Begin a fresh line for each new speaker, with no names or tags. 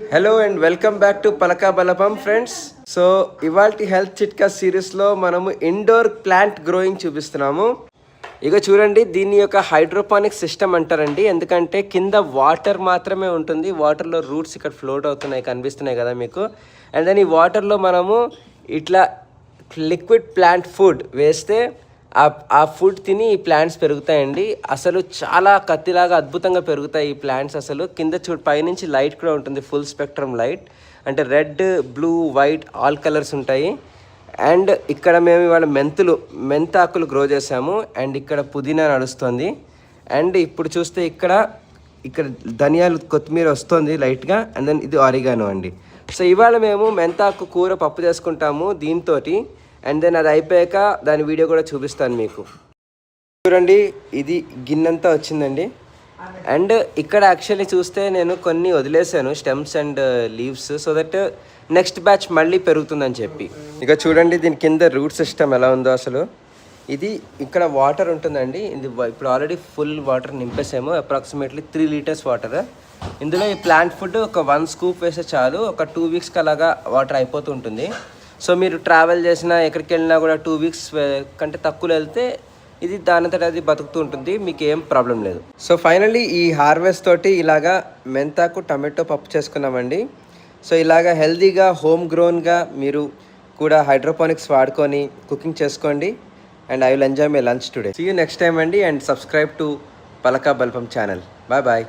Hello and welcome back to Palaka Balapam friends. So ఇవాల్టి health చిట్కా సిరీస్లో మనము ఇండోర్ ప్లాంట్ గ్రోయింగ్ చూపిస్తున్నాము. ఇక చూడండి, దీని యొక్క హైడ్రోపానిక్ సిస్టమ్ అంటారండి. ఎందుకంటే కింద వాటర్ మాత్రమే ఉంటుంది, వాటర్లో రూట్స్ ఇక్కడ ఫ్లోట్ అవుతున్నాయి, కనిపిస్తున్నాయి కదా మీకు. అండ్ దెన్ ఈ వాటర్లో మనము ఇట్లా లిక్విడ్ ప్లాంట్ ఫుడ్ వేస్తే ఆ ఫుడ్ తిని ఈ ప్లాంట్స్ పెరుగుతాయండి. అసలు చాలా కత్తిలాగా అద్భుతంగా పెరుగుతాయి ఈ ప్లాంట్స్. అసలు కింద పైనుంచి లైట్ కూడా ఉంటుంది, ఫుల్ స్పెక్ట్రమ్ లైట్, అంటే red, blue, white all colours ఉంటాయి. అండ్ ఇక్కడ మేము ఇవాళ మెంతాకులు గ్రో చేసాము. అండ్ ఇక్కడ పుదీనా నడుస్తుంది. అండ్ ఇప్పుడు చూస్తే ఇక్కడ ధనియాలు, కొత్తిమీర వస్తుంది లైట్గా. అండ్ దెన్ ఇది ఆరిగానో అండి. సో ఇవాళ మేము మెంతాకు కూర పప్పు చేసుకుంటాము దీంతో. అండ్ దెన్ అది అయిపోయాక దాని వీడియో కూడా చూపిస్తాను మీకు. చూడండి, ఇది గిన్నెంతా వచ్చిందండి. అండ్ ఇక్కడ యాక్చువల్లీ చూస్తే నేను కొన్ని వదిలేసాను, stems and leaves, so that next batch మళ్ళీ పెరుగుతుందని చెప్పి. ఇక చూడండి, దీని కింద రూట్ సిస్టమ్ ఎలా ఉందో అసలు. ఇది ఇక్కడ వాటర్ ఉంటుందండి. ఇది ఇప్పుడు ఆల్రెడీ ఫుల్ వాటర్ నింపేసాము, అప్రాక్సిమేట్లీ 3 లీటర్స్ వాటర్. ఇందులో ఈ ప్లాంట్ ఫుడ్ ఒక 1 స్కూప్ వేస్తే చాలు, ఒక 2 వీక్స్కి అలాగా వాటర్ అయిపోతూ ఉంటుంది. సో మీరు ట్రావెల్ చేసినా ఎక్కడికి వెళ్ళినా కూడా 2 వీక్స్ కంటే తక్కువ వెళ్తే ఇది దానంతట అది బతుకుతూ ఉంటుంది, మీకు ఏం ప్రాబ్లం లేదు. సో ఫైనల్లీ ఈ హార్వెస్ట్ తోటి ఇలాగా మెంతాకు టమాటో పప్పు చేసుకున్నామండి. సో ఇలాగా హెల్తీగా హోమ్ గ్రోన్గా మీరు కూడా హైడ్రోపోనిక్స్ వాడుకొని కుకింగ్ చేసుకోండి. And I will enjoy my lunch today. See you next time అండి. And subscribe to Palaka Balapam channel. Bye bye.